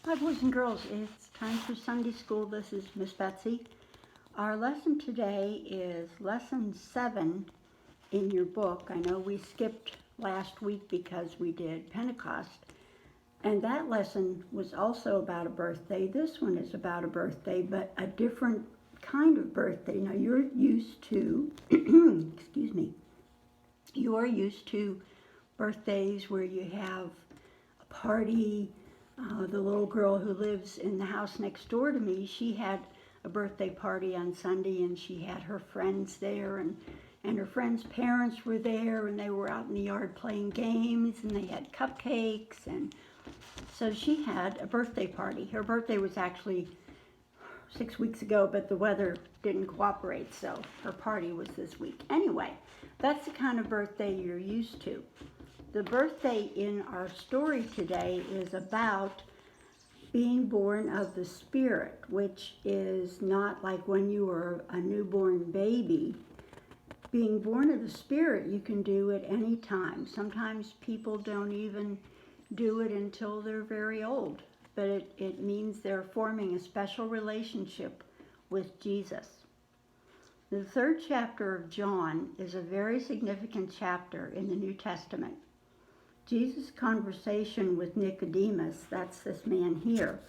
Hi boys and girls, it's time for Sunday school. This is Miss Betsy. Our lesson today is lesson 7 in your book. I know we skipped last week because we did Pentecost, and that lesson was also about a birthday. This one is about a birthday, but a different kind of birthday. Now you're used to, excuse me, you are used to birthdays where you have a party. The little girl who lives in the house next door to me, she had a birthday party on Sunday, and she had her friends there, and her friends' parents were there, and they were out in the yard playing games, and they had cupcakes, and so she had a birthday party. Her birthday was actually 6 weeks ago, but the weather didn't cooperate, so her party was this week. Anyway, that's the kind of birthday you're used to. The birthday in our story today is about being born of the Spirit, which is not like when you were a newborn baby. Being born of the Spirit, you can do at any time. Sometimes people don't even do it until they're very old, but it means they're forming a special relationship with Jesus. The 3rd chapter of John is a very significant chapter in the New Testament. Jesus' conversation with Nicodemus, that's this man here,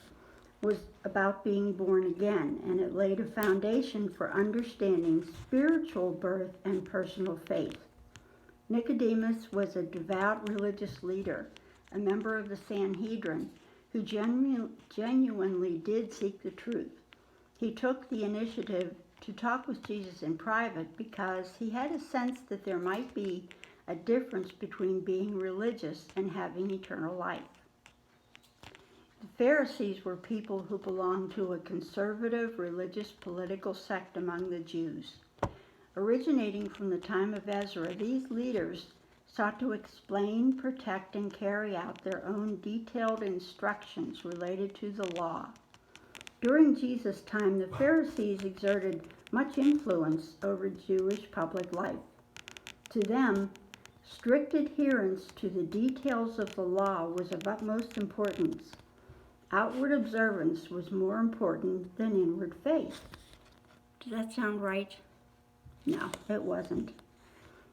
was about being born again, and it laid a foundation for understanding spiritual birth and personal faith. Nicodemus was a devout religious leader, a member of the Sanhedrin, who genuinely did seek the truth. He took the initiative to talk with Jesus in private because he had a sense that there might be a difference between being religious and having eternal life. The Pharisees were people who belonged to a conservative religious political sect among the Jews. Originating from the time of Ezra, these leaders sought to explain, protect, and carry out their own detailed instructions related to the law. During Jesus' time, the Pharisees exerted much influence over Jewish public life. To them, strict adherence to the details of the law was of utmost importance. Outward observance was more important than inward faith. Does that sound right? No, it wasn't.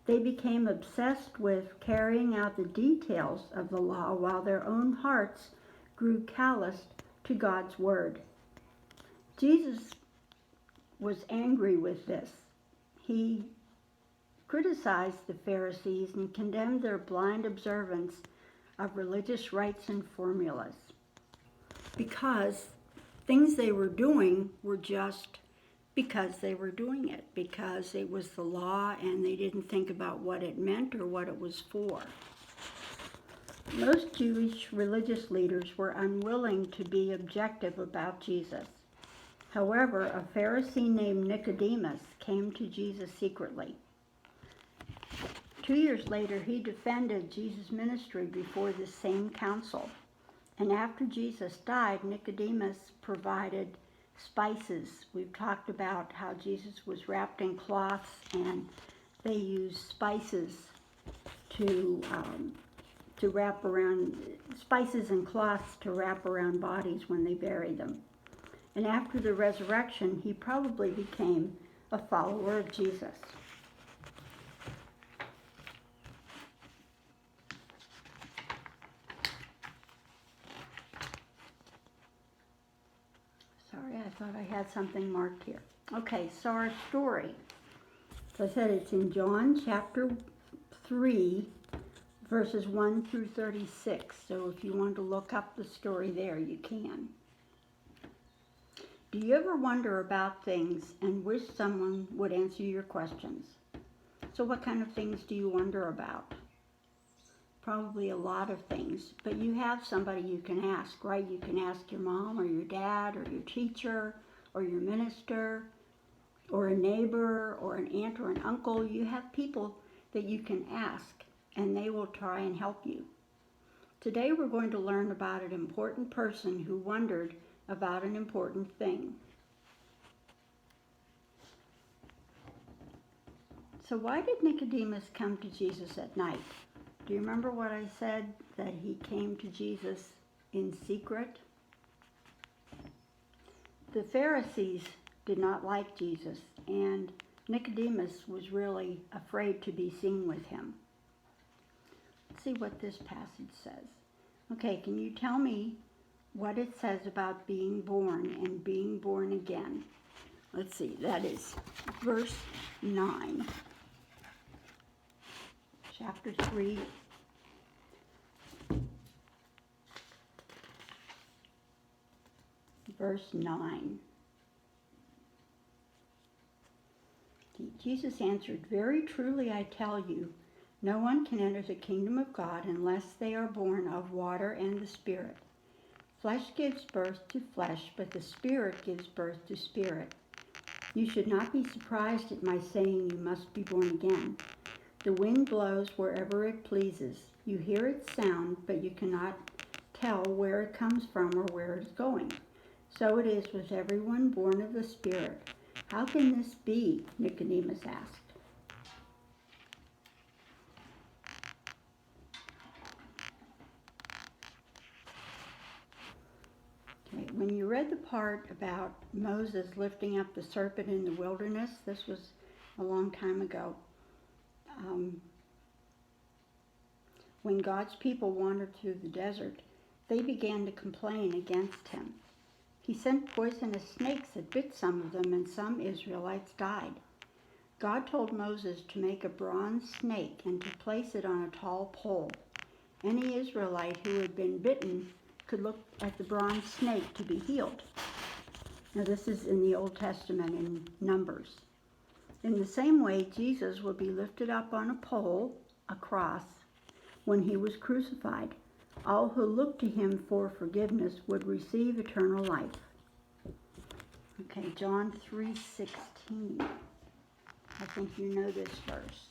They became obsessed with carrying out the details of the law while their own hearts grew calloused to God's word. Jesus was angry with this. He criticized the Pharisees and condemned their blind observance of religious rites and formulas because things they were doing were just because they were doing it, because it was the law and they didn't think about what it meant or what it was for. Most Jewish religious leaders were unwilling to be objective about Jesus. However, a Pharisee named Nicodemus came to Jesus secretly. 2 years later, he defended Jesus' ministry before the same council. And after Jesus died, Nicodemus provided spices. We've talked about how Jesus was wrapped in cloths, and they used spices to wrap around, spices and cloths to wrap around bodies when they buried them. And after the resurrection, he probably became a follower of Jesus. Sorry, I thought I had something marked here. Okay, so our story. So I said it's in John chapter 3, verses 1 through 36. So if you want to look up the story there, you can. Do you ever wonder about things and wish someone would answer your questions? So what kind of things do you wonder about? Probably a lot of things, but you have somebody you can ask, right? You can ask your mom or your dad or your teacher or your minister or a neighbor or an aunt or an uncle. You have people that you can ask, and they will try and help you. Today we're going to learn about an important person who wondered about an important thing. So why did Nicodemus come to Jesus at night? Do you remember what I said, that he came to Jesus in secret? the Pharisees did not like Jesus, and Nicodemus was really afraid to be seen with him. Let's see what this passage says. Okay, can you tell me what it says about being born and being born again? Let's see, that is verse 9. Chapter 3. Verse 9. Jesus answered, "Very truly I tell you, no one can enter the kingdom of God unless they are born of water and the Spirit. Flesh gives birth to flesh, but the Spirit gives birth to spirit. You should not be surprised at my saying you must be born again. The wind blows wherever it pleases. You hear its sound, but you cannot tell where it comes from or where it is going. So it is with everyone born of the Spirit. How can this be?" Nicodemus asked. Okay, when you read the part about Moses lifting up the serpent in the wilderness, this was a long time ago. When God's people wandered through the desert, they began to complain against him. He sent poisonous snakes that bit some of them, and some Israelites died. God told Moses to make a bronze snake and to place it on a tall pole. Any Israelite who had been bitten could look at the bronze snake to be healed. Now this is in the Old Testament in Numbers. In the same way, Jesus would be lifted up on a pole, a cross, when he was crucified. All who looked to him for forgiveness would receive eternal life. Okay, John 3:16. I think you know this verse.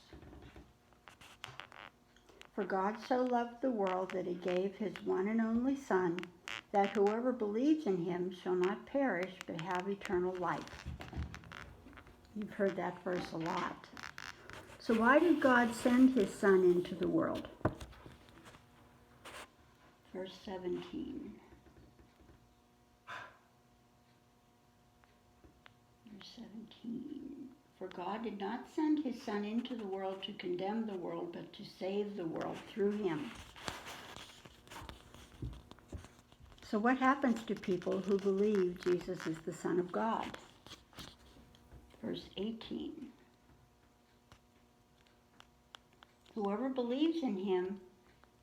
For God so loved the world that he gave his one and only Son, that whoever believes in him shall not perish but have eternal life. You've heard that verse a lot. So why did God send his Son into the world? Verse 17. Verse 17. For God did not send his Son into the world to condemn the world, but to save the world through him. So what happens to people who believe Jesus is the Son of God? Verse 18. Whoever believes in him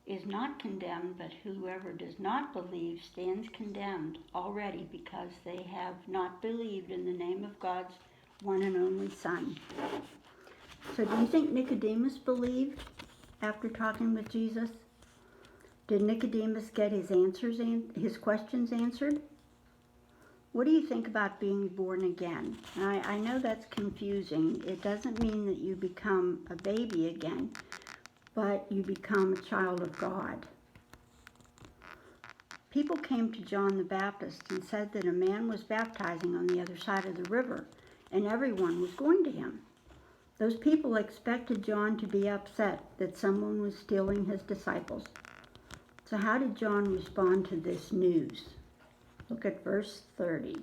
is not condemned, but whoever does not believe stands condemned already because they have not believed in the name of God's one and only Son. So do you think Nicodemus believed after talking with Jesus? Did Nicodemus get his questions answered? What do you think about being born again? I know that's confusing. It doesn't mean that you become a baby again, but you become a child of God. People came to John the Baptist and said that a man was baptizing on the other side of the river, and everyone was going to him. Those people expected John to be upset that someone was stealing his disciples. So how did John respond to this news? Look at verse 30.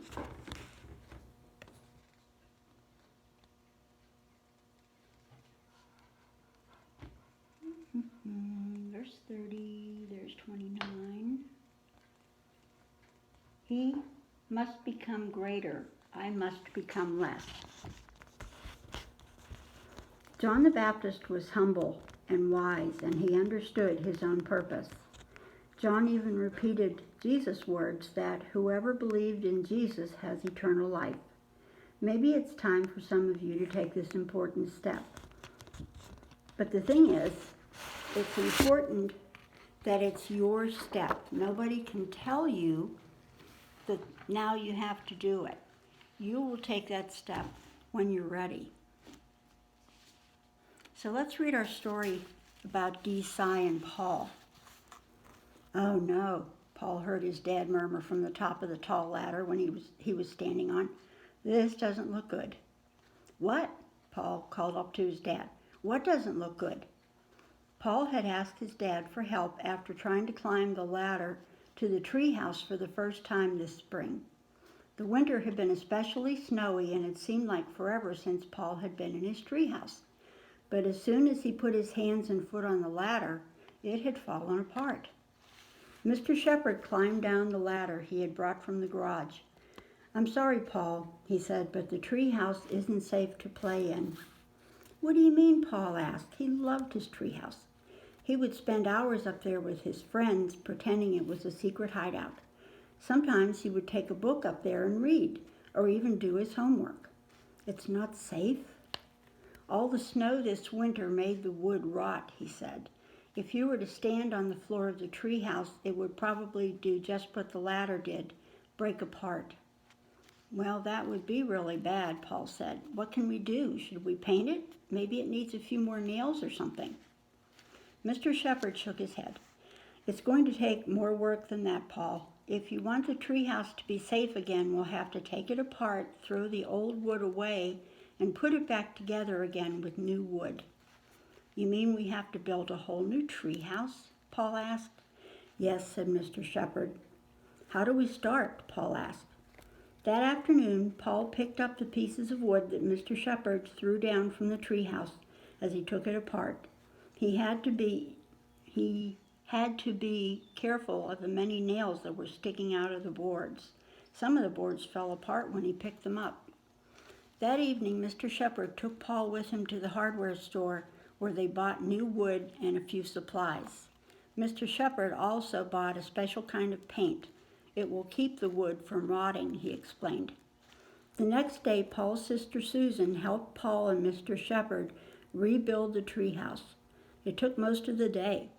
Verse 30, there's 29. He must become greater, I must become less. John the Baptist was humble and wise, and he understood his own purpose. John even repeated Jesus' words that whoever believed in Jesus has eternal life. Maybe it's time for some of you to take this important step. But the thing is, it's important that it's your step. Nobody can tell you that now you have to do it. You will take that step when you're ready. So let's read our story about Desai and Paul. Oh no, Paul heard his dad murmur from the top of the tall ladder when he was standing on. This doesn't look good. What? Paul called up to his dad. What doesn't look good? Paul had asked his dad for help after trying to climb the ladder to the treehouse for the first time this spring. The winter had been especially snowy, and it seemed like forever since Paul had been in his treehouse. But as soon as he put his hands and foot on the ladder, it had fallen apart. Mr. Shepherd climbed down the ladder he had brought from the garage. "I'm sorry, Paul," he said, "but the treehouse isn't safe to play in." "What do you mean?" Paul asked. He loved his treehouse. He would spend hours up there with his friends, pretending it was a secret hideout. Sometimes he would take a book up there and read, or even do his homework. "It's not safe?" "All the snow this winter made the wood rot," he said. "If you were to stand on the floor of the treehouse, it would probably do just what the ladder did, break apart." "Well, that would be really bad," Paul said. "What can we do? Should we paint it? Maybe it needs a few more nails or something." Mr. Shepherd shook his head. "It's going to take more work than that, Paul. If you want the treehouse to be safe again, we'll have to take it apart, throw the old wood away, and put it back together again with new wood." "You mean we have to build a whole new treehouse?" Paul asked. "Yes," said Mr. Shepherd. "How do we start?" Paul asked. That afternoon, Paul picked up the pieces of wood that Mr. Shepherd threw down from the treehouse as he took it apart. He had to be careful of the many nails that were sticking out of the boards. Some of the boards fell apart when he picked them up. That evening, Mr. Shepherd took Paul with him to the hardware store, where they bought new wood and a few supplies. Mr. Shepherd also bought a special kind of paint. "It will keep the wood from rotting," he explained. The next day, Paul's sister Susan helped Paul and Mr. Shepherd rebuild the treehouse. It took most of the day.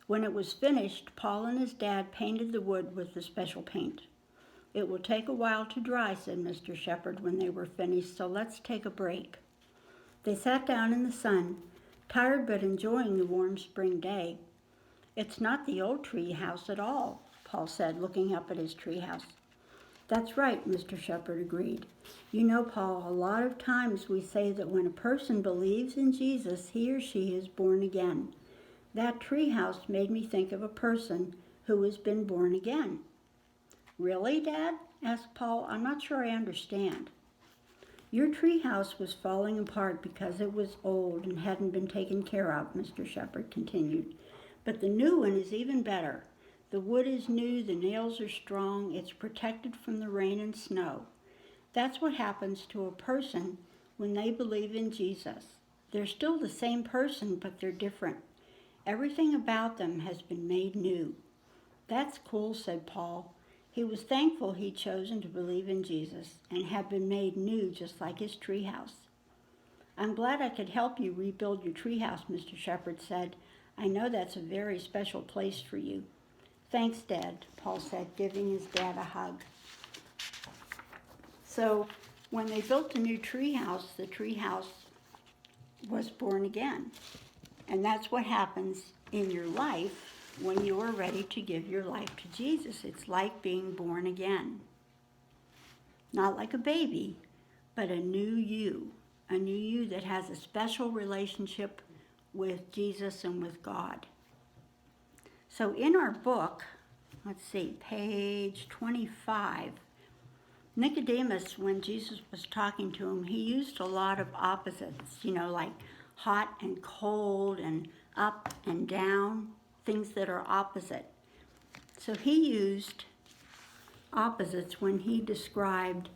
When it was finished, Paul and his dad painted the wood with the special paint. "It will take a while to dry," said Mr. Shepherd when they were finished, "so let's take a break." They sat down in the sun, tired but enjoying the warm spring day. "It's not the old tree house at all," Paul said, looking up at his tree house. "That's right," Mr. Shepherd agreed. "You know, Paul, a lot of times we say that when a person believes in Jesus, he or she is born again. That tree house made me think of a person who has been born again." "Really, Dad?" asked Paul. "I'm not sure I understand." "Your tree house was falling apart because it was old and hadn't been taken care of," Mr. Shepherd continued. "But the new one is even better. The wood is new, the nails are strong, it's protected from the rain and snow. That's what happens to a person when they believe in Jesus. They're still the same person, but they're different. Everything about them has been made new." "That's cool," said Paul. He was thankful he'd chosen to believe in Jesus and had been made new just like his treehouse. "I'm glad I could help you rebuild your treehouse," Mr. Shepherd said. "I know that's a very special place for you." "Thanks, Dad," Paul said, giving his dad a hug. So when they built the new treehouse, the treehouse was born again. And that's what happens in your life when you are ready to give your life to Jesus. It's like being born again. Not like a baby, but a new you that has a special relationship with Jesus and with God. So in our book, let's see, page 25, Nicodemus, when Jesus was talking to him, he used a lot of opposites, like hot and cold and up and down, things that are opposite. So he used opposites when he described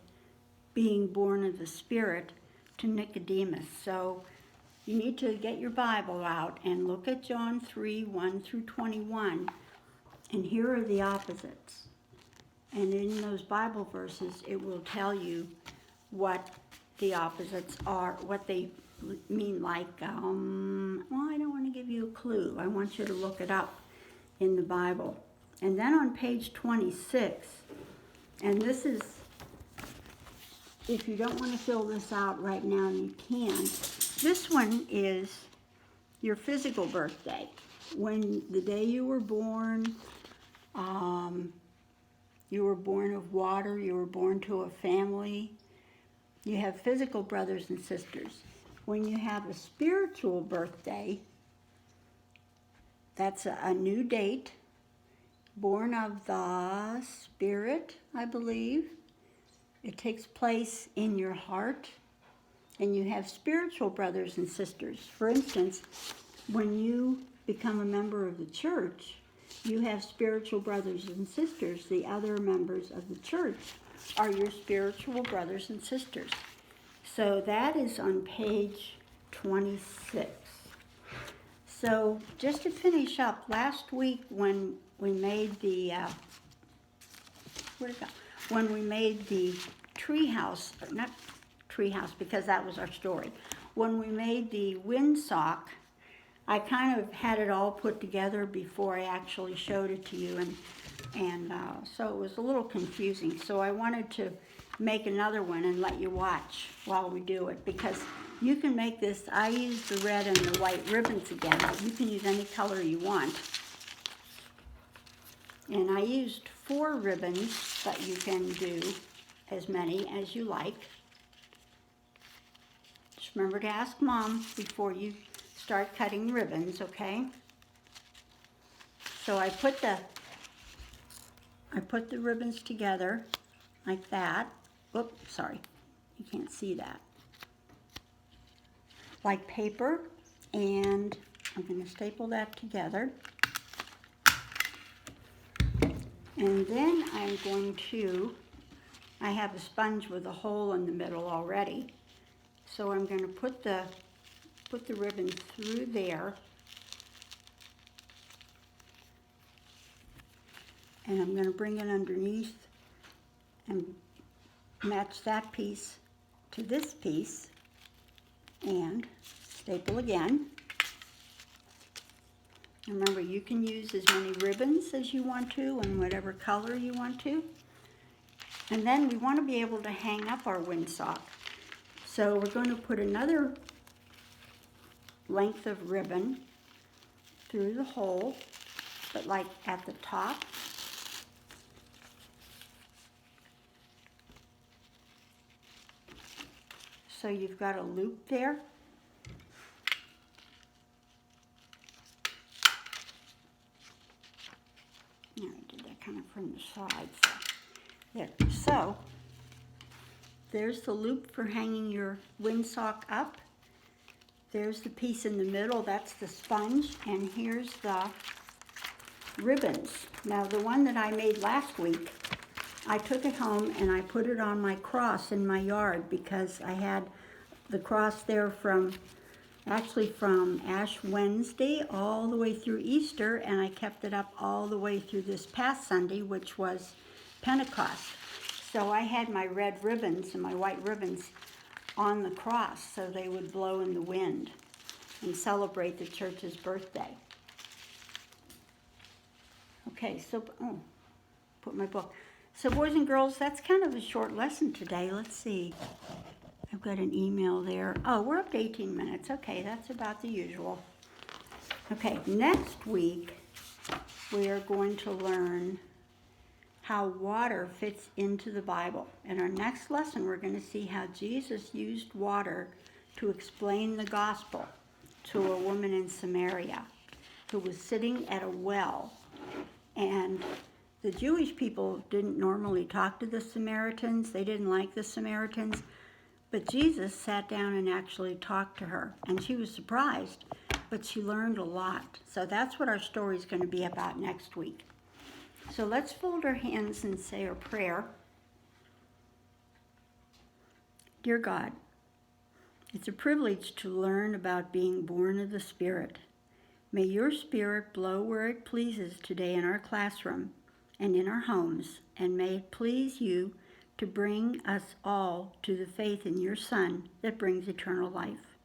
being born of the Spirit to Nicodemus. So you need to get your Bible out and look at John 3, 1 through 21, and here are the opposites. And in those Bible verses, it will tell you what the opposites are, what they mean, like, I don't want to give you a clue. I want you to look it up in the Bible. And then on page 26, and this is, if you don't want to fill this out right now, you can. This one is your physical birthday. When the day you were born of water, you were born to a family. You have physical brothers and sisters. When you have a spiritual birthday, that's a new date, born of the Spirit, I believe. It takes place in your heart, and you have spiritual brothers and sisters. For instance, when you become a member of the church, you have spiritual brothers and sisters. The other members of the church are your spiritual brothers and sisters. So that is on page 26. So just to finish up, last week when we made the when we made the treehouse, not treehouse because that was our story. When we made the windsock, I kind of had it all put together before I actually showed it to you, and so it was a little confusing. So I wanted to make another one and let you watch while we do it, because you can make this. I used the red and the white ribbons again. You can use any color you want. And I used 4 ribbons, but you can do as many as you like. Just remember to ask Mom before you start cutting ribbons, okay? So I put the ribbons together like that. Oops, sorry, you can't see that. Like paper, and I'm going to staple that together. And then I'm going to, I have a sponge with a hole in the middle already. So I'm going to put the ribbon through there. And I'm going to bring it underneath and match that piece to this piece and staple again. Remember, you can use as many ribbons as you want to and whatever color you want to. And then we want to be able to hang up our windsock. So we're going to put another length of ribbon through the hole, but like at the top. So you've got a loop there. I did that kind of from the side. There. So there's the loop for hanging your windsock up. There's the piece in the middle, that's the sponge, and here's the ribbons. Now the one that I made last week, I took it home and I put it on my cross in my yard because I had the cross there from Ash Wednesday all the way through Easter, and I kept it up all the way through this past Sunday, which was Pentecost. So I had my red ribbons and my white ribbons on the cross so they would blow in the wind and celebrate the church's birthday. Okay, so, put my book. So boys and girls, that's kind of a short lesson today. Let's see. I've got an email there. Oh, we're up to 18 minutes. Okay, that's about the usual. Okay, next week we are going to learn how water fits into the Bible. In our next lesson, we're going to see how Jesus used water to explain the gospel to a woman in Samaria who was sitting at a well. And the Jewish people didn't normally talk to the Samaritans. They didn't like the Samaritans. But Jesus sat down and actually talked to her. And she was surprised, but she learned a lot. So that's what our story is going to be about next week. So let's fold our hands and say our prayer. Dear God, it's a privilege to learn about being born of the Spirit. May your Spirit blow where it pleases today in our classroom and in our homes, and may it please you to bring us all to the faith in your Son that brings eternal life.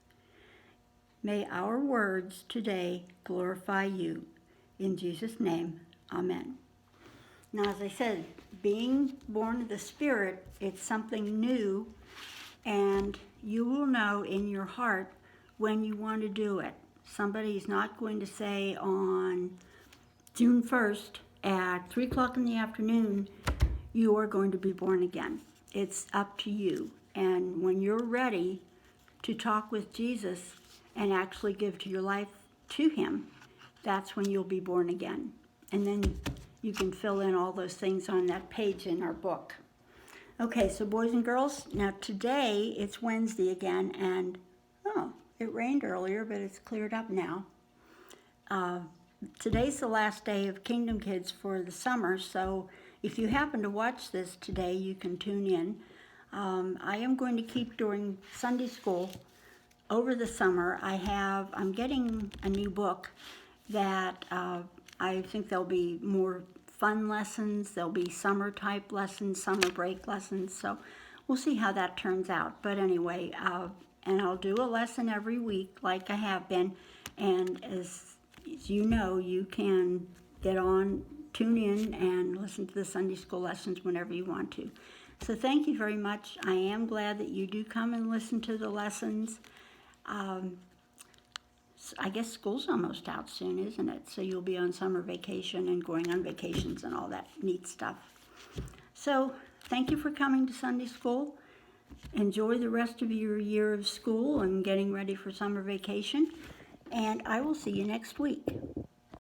May our words today glorify you. In Jesus' name, amen. Now, as I said, being born of the Spirit, it's something new, and you will know in your heart when you want to do it. Somebody's not going to say on June 1st at 3 o'clock in the afternoon, you are going to be born again. It's up to you. And when you're ready to talk with Jesus and actually give to your life to him, that's when you'll be born again. And then you can fill in all those things on that page in our book. Okay, so boys and girls, now today it's Wednesday again, and it rained earlier, but it's cleared up now. Today's the last day of Kingdom Kids for the summer, so if you happen to watch this today, you can tune in. I am going to keep doing Sunday school over the summer. I'm getting a new book that I think there'll be more fun lessons. There'll be summer type lessons, summer break lessons. So we'll see how that turns out. But anyway, and I'll do a lesson every week like I have been. And as you know, you can get on, tune in, and listen to the Sunday school lessons whenever you want to. So thank you very much. I am glad that you do come and listen to the lessons. I guess school's almost out soon, isn't it? So you'll be on summer vacation and going on vacations and all that neat stuff. So thank you for coming to Sunday school. Enjoy the rest of your year of school and getting ready for summer vacation. And I will see you next week.